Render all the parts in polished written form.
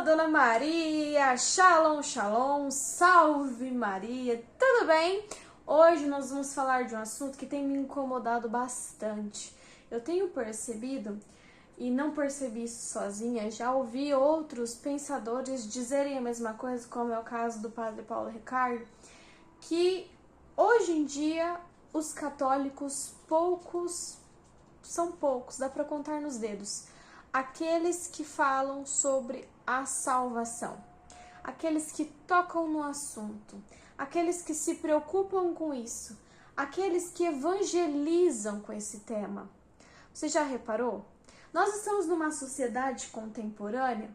Dona Maria, Shalom, Shalom, salve Maria, tudo bem? Hoje nós vamos falar de um assunto que tem me incomodado bastante. Eu tenho percebido, e não percebi isso sozinha, já ouvi outros pensadores dizerem a mesma coisa, como é o caso do Padre Paulo Ricardo, que hoje em dia os católicos são poucos, dá para contar nos dedos. Aqueles que falam sobre a salvação, aqueles que tocam no assunto, aqueles que se preocupam com isso, aqueles que evangelizam com esse tema. Você já reparou? Nós estamos numa sociedade contemporânea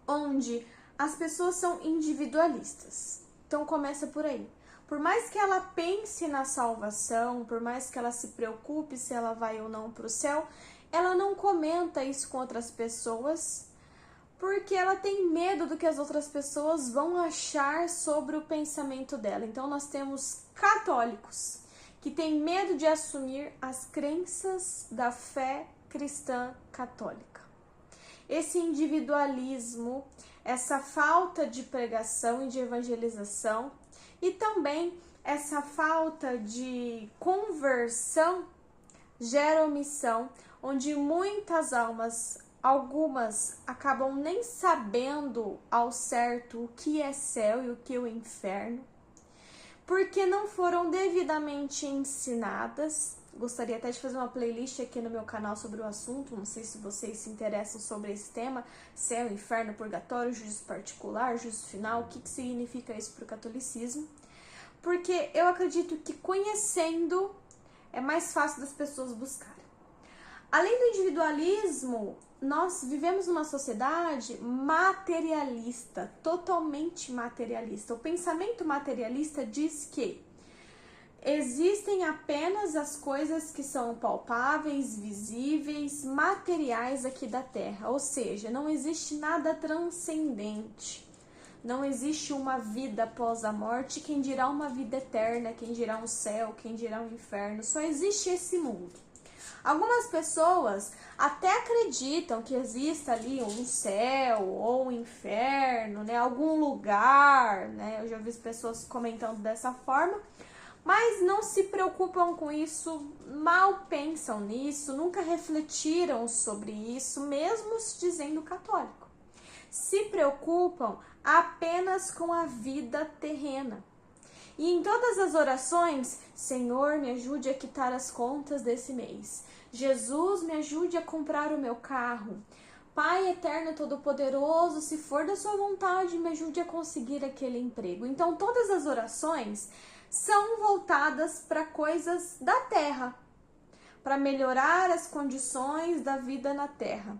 onde as pessoas são individualistas. Então começa por aí. Por mais que ela pense na salvação, por mais que ela se preocupe se ela vai ou não para o céu, ela não comenta isso com outras pessoas, porque ela tem medo do que as outras pessoas vão achar sobre o pensamento dela. Então nós temos católicos que têm medo de assumir as crenças da fé cristã católica. Esse individualismo, essa falta de pregação e de evangelização, e também essa falta de conversão gera omissão, onde muitas almas, algumas acabam nem sabendo ao certo o que é céu e o que é o inferno, porque não foram devidamente ensinadas. Gostaria até de fazer uma playlist aqui no meu canal sobre o assunto, não sei se vocês se interessam sobre esse tema, céu, inferno, purgatório, juízo particular, juízo final, o que significa isso para o catolicismo, porque eu acredito que conhecendo é mais fácil das pessoas buscarem. Além do individualismo, nós vivemos numa sociedade materialista, totalmente materialista. O pensamento materialista diz que existem apenas as coisas que são palpáveis, visíveis, materiais aqui da Terra. Ou seja, não existe nada transcendente. Não existe uma vida após a morte, quem dirá uma vida eterna, quem dirá um céu, quem dirá um inferno. Só existe esse mundo. Algumas pessoas até acreditam que exista ali um céu ou um inferno, né? Algum lugar, né? Eu já vi pessoas comentando dessa forma, mas não se preocupam com isso, mal pensam nisso, nunca refletiram sobre isso, mesmo se dizendo católico. Se preocupam apenas com a vida terrena. E em todas as orações, Senhor, me ajude a quitar as contas desse mês. Jesus, me ajude a comprar o meu carro. Pai eterno todo-poderoso, se for da sua vontade, me ajude a conseguir aquele emprego. Então, todas as orações são voltadas para coisas da terra, para melhorar as condições da vida na terra.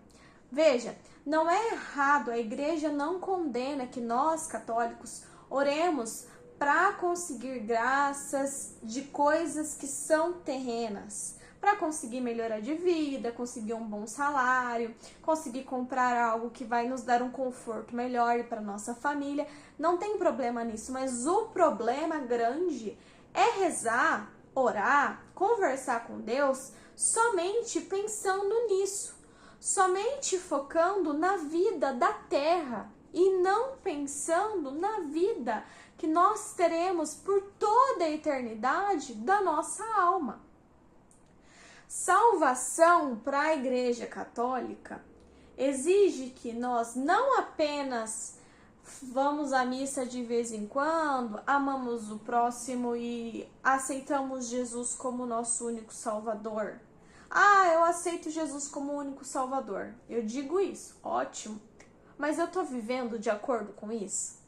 Veja, não é errado, a igreja não condena que nós, católicos, oremos para conseguir graças de coisas que são terrenas, para conseguir melhorar de vida, conseguir um bom salário, conseguir comprar algo que vai nos dar um conforto melhor para nossa família. Não tem problema nisso, mas o problema grande é rezar, orar, conversar com Deus somente pensando nisso, somente focando na vida da terra e não pensando na vida que nós teremos por toda a eternidade da nossa alma. Salvação para a Igreja Católica exige que nós não apenas vamos à missa de vez em quando, amamos o próximo e aceitamos Jesus como nosso único Salvador. Eu aceito Jesus como único Salvador. Eu digo isso, ótimo. Mas eu estou vivendo de acordo com isso?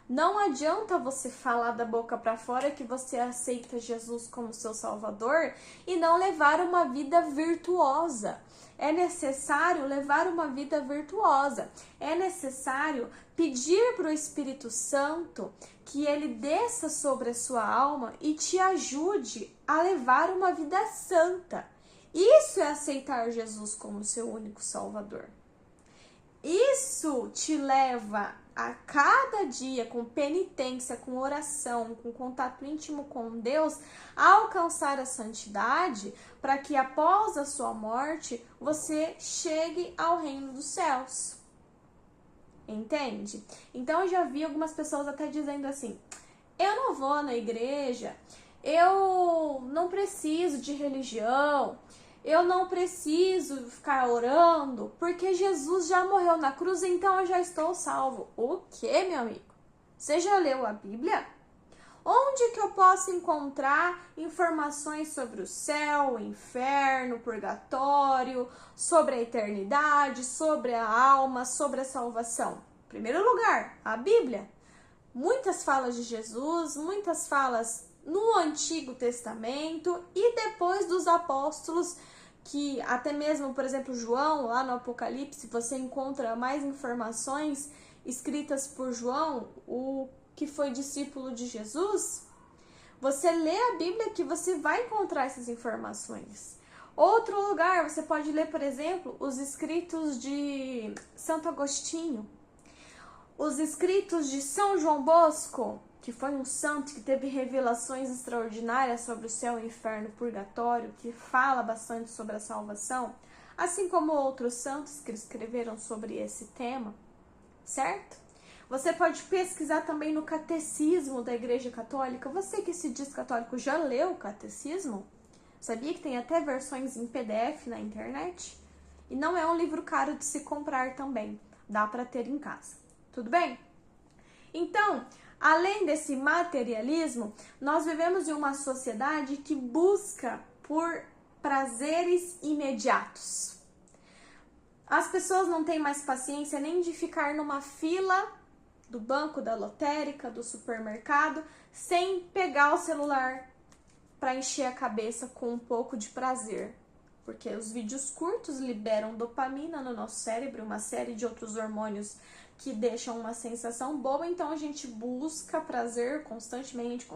Não adianta você falar da boca para fora que você aceita Jesus como seu Salvador e não levar uma vida virtuosa. É necessário levar uma vida virtuosa. É necessário pedir para o Espírito Santo que ele desça sobre a sua alma e te ajude a levar uma vida santa. Isso é aceitar Jesus como seu único Salvador. Isso te leva a cada dia, com penitência, com oração, com contato íntimo com Deus, a alcançar a santidade, para que após a sua morte, você chegue ao reino dos céus. entende? Então eu já vi algumas pessoas até dizendo assim: eu não vou na igreja, eu não preciso de religião, eu não preciso ficar orando, porque Jesus já morreu na cruz, então eu já estou salvo. O quê, meu amigo? Você já leu a Bíblia? Onde que eu posso encontrar informações sobre o céu, o inferno, o purgatório, sobre a eternidade, sobre a alma, sobre a salvação? Em primeiro lugar, a Bíblia. Muitas falas de Jesus, muitas falas no Antigo Testamento e depois dos apóstolos, que até mesmo, por exemplo, João, lá no Apocalipse, você encontra mais informações escritas por João, o que foi discípulo de Jesus. Você lê a Bíblia que você vai encontrar essas informações. Outro lugar, você pode ler, por exemplo, os escritos de Santo Agostinho, os escritos de São João Bosco, que foi um santo que teve revelações extraordinárias sobre o céu, o inferno, o purgatório, que fala bastante sobre a salvação, assim como outros santos que escreveram sobre esse tema, certo? Você pode pesquisar também no Catecismo da Igreja Católica. Você que se diz católico já leu o Catecismo? Sabia que tem até versões em PDF na internet? E não é um livro caro de se comprar também. Dá para ter em casa. Tudo bem? Então, além desse materialismo, nós vivemos em uma sociedade que busca por prazeres imediatos. As pessoas não têm mais paciência nem de ficar numa fila do banco, da lotérica, do supermercado, sem pegar o celular para encher a cabeça com um pouco de prazer. Porque os vídeos curtos liberam dopamina no nosso cérebro, uma série de outros hormônios que deixam uma sensação boa, então a gente busca prazer constantemente,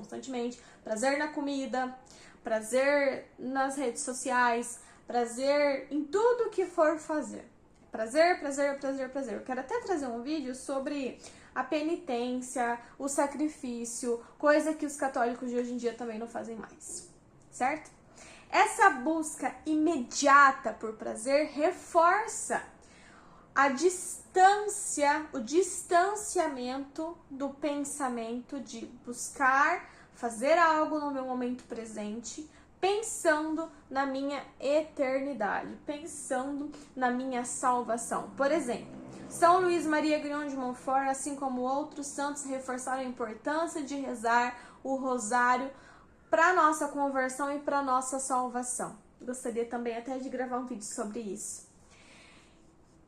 prazer na comida, prazer nas redes sociais, prazer em tudo que for fazer. Prazer. Eu quero até trazer um vídeo sobre a penitência, o sacrifício, coisa que os católicos de hoje em dia também não fazem mais, certo? Essa busca imediata por prazer reforça a distância, o distanciamento do pensamento de buscar fazer algo no meu momento presente, pensando na minha eternidade, pensando na minha salvação. Por exemplo, São Luís Maria Grignion de Montfort, assim como outros santos, reforçaram a importância de rezar o rosário para nossa conversão e para nossa salvação. Gostaria também até de gravar um vídeo sobre isso.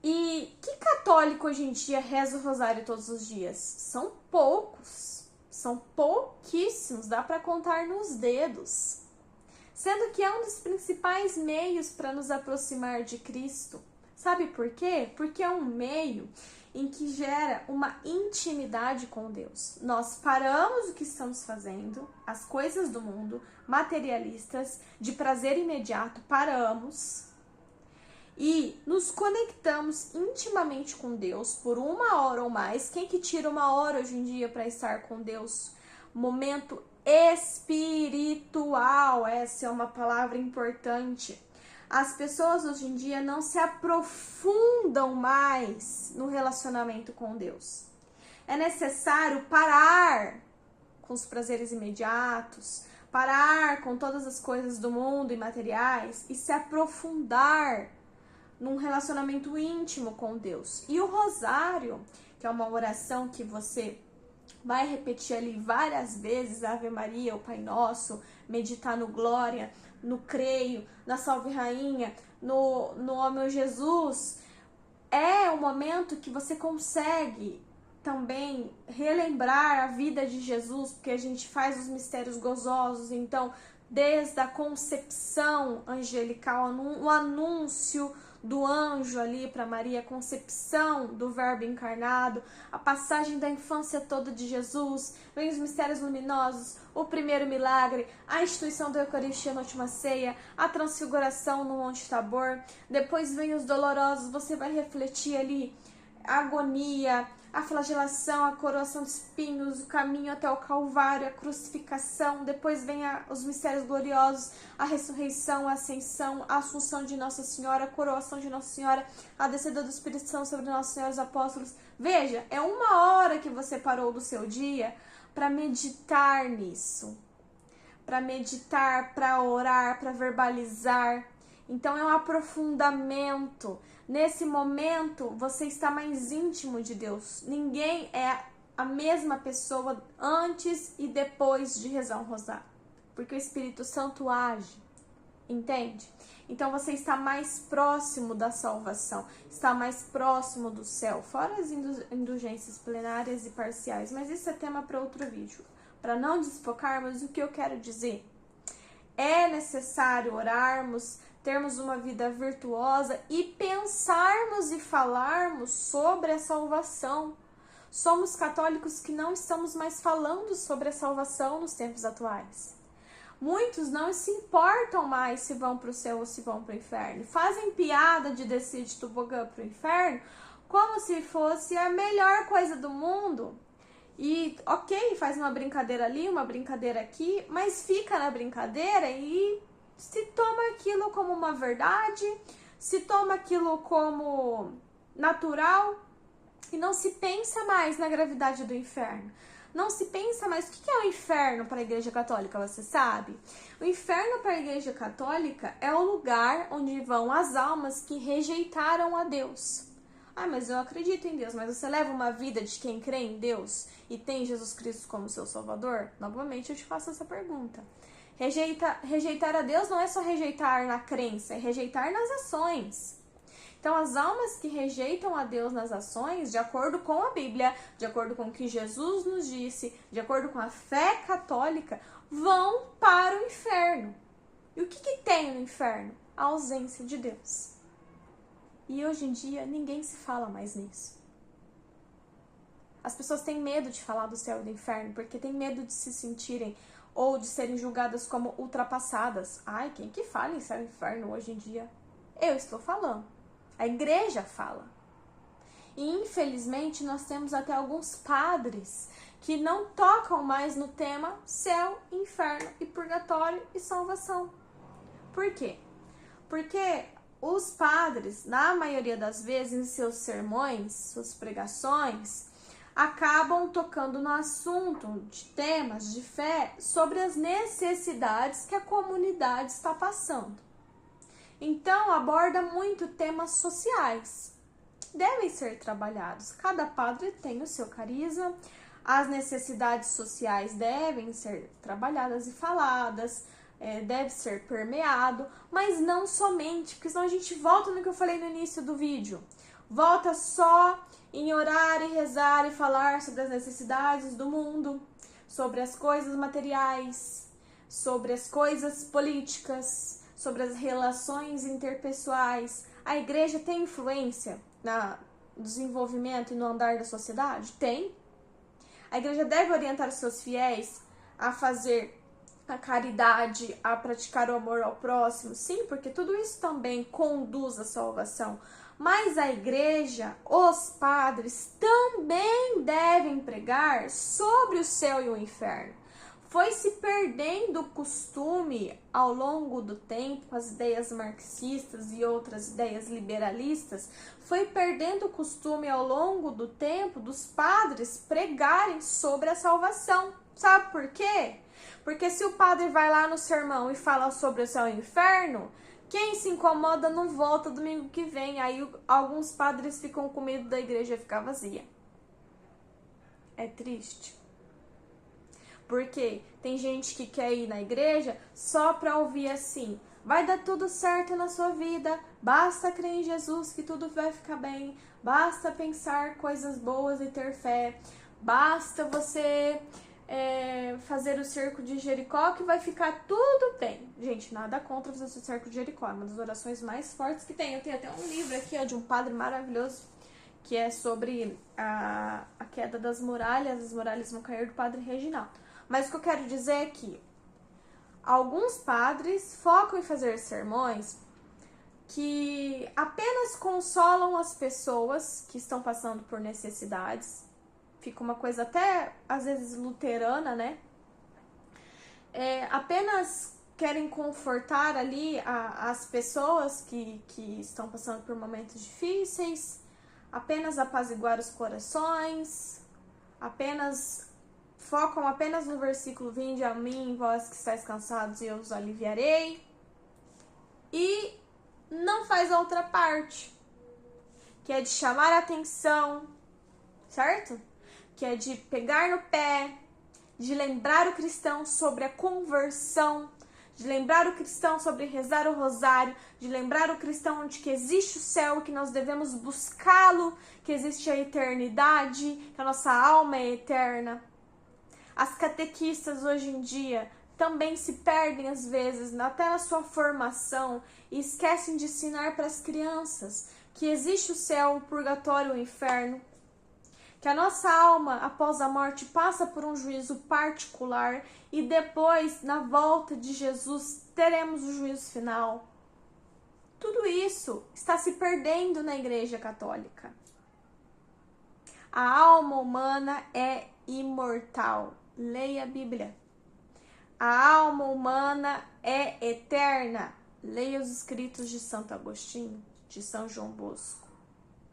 E que católico hoje em dia reza o rosário todos os dias? São poucos, são pouquíssimos, dá para contar nos dedos. Sendo que é um dos principais meios para nos aproximar de Cristo. Sabe por quê? Porque é um meio em que gera uma intimidade com Deus. Nós paramos o que estamos fazendo, as coisas do mundo, materialistas, de prazer imediato, paramos e nos conectamos intimamente com Deus por 1 hora ou mais. Quem que tira 1 hora hoje em dia para estar com Deus? Momento espiritual, essa é uma palavra importante. As pessoas hoje em dia não se aprofundam mais no relacionamento com Deus. É necessário parar com os prazeres imediatos, parar com todas as coisas do mundo e materiais e se aprofundar num relacionamento íntimo com Deus. E o rosário, que é uma oração que você vai repetir ali várias vezes, Ave Maria, o Pai Nosso, meditar no Glória, no Creio, na Salve Rainha, no Ó Meu Jesus, é o momento que você consegue também relembrar a vida de Jesus, porque a gente faz os mistérios gozosos, então desde a concepção angelical, o anúncio do anjo ali para Maria, a concepção do Verbo encarnado, a passagem da infância toda de Jesus, vem os mistérios luminosos, o primeiro milagre, a instituição da Eucaristia na última ceia, a transfiguração no Monte Tabor, depois vem os dolorosos, você vai refletir ali a agonia, a flagelação, a coroação de espinhos, o caminho até o Calvário, a crucificação, depois vem os mistérios gloriosos, a ressurreição, a ascensão, a assunção de Nossa Senhora, a coroação de Nossa Senhora, a descida do Espírito Santo sobre Nossa Senhora e os apóstolos. Veja, é 1 hora que você parou do seu dia para meditar nisso, para meditar, para orar, para verbalizar. Então é um aprofundamento. Nesse momento, você está mais íntimo de Deus. Ninguém é a mesma pessoa antes e depois de rezar um rosário, porque o Espírito Santo age, entende? Então você está mais próximo da salvação, está mais próximo do céu, fora as indulgências plenárias e parciais, mas isso é tema para outro vídeo. Para não desfocarmos, o que eu quero dizer? É necessário orarmos, termos uma vida virtuosa e pensarmos e falarmos sobre a salvação. Somos católicos que não estamos mais falando sobre a salvação nos tempos atuais. Muitos não se importam mais se vão para o céu ou se vão para o inferno. Fazem piada de descer de tobogã para o inferno como se fosse a melhor coisa do mundo. E ok, faz uma brincadeira ali, uma brincadeira aqui, mas fica na brincadeira e se toma aquilo como uma verdade, se toma aquilo como natural e não se pensa mais na gravidade do inferno. Não se pensa mais o que é o inferno para a Igreja Católica, você sabe? O inferno para a Igreja Católica é o lugar onde vão as almas que rejeitaram a Deus. Ah, mas eu acredito em Deus, mas você leva uma vida de quem crê em Deus e tem Jesus Cristo como seu Salvador? Novamente eu te faço essa pergunta. Rejeitar a Deus não é só rejeitar na crença, é rejeitar nas ações. Então, as almas que rejeitam a Deus nas ações, de acordo com a Bíblia, de acordo com o que Jesus nos disse, de acordo com a fé católica, vão para o inferno. E o que tem no inferno? A ausência de Deus. E hoje em dia, ninguém se fala mais nisso. As pessoas têm medo de falar do céu e do inferno, porque têm medo de se sentirem ou de serem julgadas como ultrapassadas. Ai, quem que fala em céu e inferno hoje em dia? Eu estou falando. A igreja fala. E infelizmente nós temos até alguns padres que não tocam mais no tema céu, inferno e purgatório e salvação. Por quê? Porque os padres, na maioria das vezes, em seus sermões, suas pregações, acabam tocando no assunto de temas de fé sobre as necessidades que a comunidade está passando. Então, aborda muito temas sociais, que devem ser trabalhados. Cada padre tem o seu carisma, as necessidades sociais devem ser trabalhadas e faladas, deve ser permeado, mas não somente, porque senão a gente volta no que eu falei no início do vídeo. Volta só em orar e rezar e falar sobre as necessidades do mundo, sobre as coisas materiais, sobre as coisas políticas, sobre as relações interpessoais. A igreja tem influência no desenvolvimento e no andar da sociedade? Tem. A igreja deve orientar os seus fiéis a fazer a caridade, a praticar o amor ao próximo? Sim, porque tudo isso também conduz à salvação. Mas a igreja, os padres, também devem pregar sobre o céu e o inferno. Foi se perdendo o costume ao longo do tempo, com as ideias marxistas e outras ideias liberalistas, foi perdendo o costume ao longo do tempo dos padres pregarem sobre a salvação. Sabe por quê? Porque se o padre vai lá no sermão e fala sobre o céu e o inferno, quem se incomoda não volta domingo que vem. Aí alguns padres ficam com medo da igreja ficar vazia. É triste. Porque tem gente que quer ir na igreja só para ouvir assim: vai dar tudo certo na sua vida, basta crer em Jesus que tudo vai ficar bem, basta pensar coisas boas e ter fé, basta você fazer o cerco de Jericó que vai ficar tudo bem. Gente, nada contra fazer o cerco de Jericó, é uma das orações mais fortes que tem. Eu tenho até um livro aqui de um padre maravilhoso que é sobre a queda das muralhas, as muralhas vão cair, do padre Reginaldo. Mas o que eu quero dizer é que alguns padres focam em fazer sermões que apenas consolam as pessoas que estão passando por necessidades. Fica uma coisa até, às vezes, luterana, né? Apenas querem confortar ali as pessoas que estão passando por momentos difíceis, apenas apaziguar os corações, focam apenas no versículo: vinde a mim, vós que estáis cansados, e eu os aliviarei. E não faz a outra parte, que é de chamar a atenção, certo? Que é de pegar no pé, de lembrar o cristão sobre a conversão, de lembrar o cristão sobre rezar o rosário, de lembrar o cristão de que existe o céu, que nós devemos buscá-lo, que existe a eternidade, que a nossa alma é eterna. As catequistas hoje em dia também se perdem às vezes, até na sua formação, e esquecem de ensinar para as crianças que existe o céu, o purgatório e o inferno, que a nossa alma, após a morte, passa por um juízo particular e depois, na volta de Jesus, teremos o juízo final. Tudo isso está se perdendo na Igreja Católica. A alma humana é imortal. Leia a Bíblia. A alma humana é eterna. Leia os escritos de Santo Agostinho, de São João Bosco.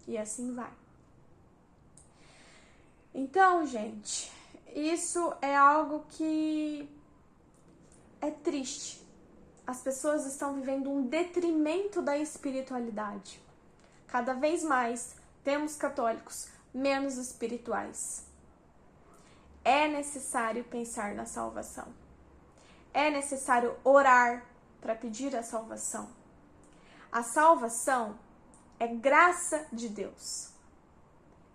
E assim vai. Então, gente, isso é algo que é triste. As pessoas estão vivendo um detrimento da espiritualidade. Cada vez mais temos católicos menos espirituais. É necessário pensar na salvação. É necessário orar para pedir a salvação. A salvação é graça de Deus.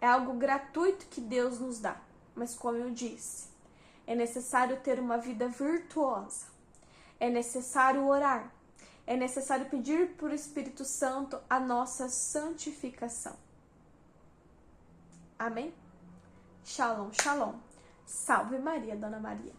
É algo gratuito que Deus nos dá. Mas como eu disse, é necessário ter uma vida virtuosa. É necessário orar. É necessário pedir por Espírito Santo a nossa santificação. Amém? Shalom, shalom. Salve Maria, Dona Maria.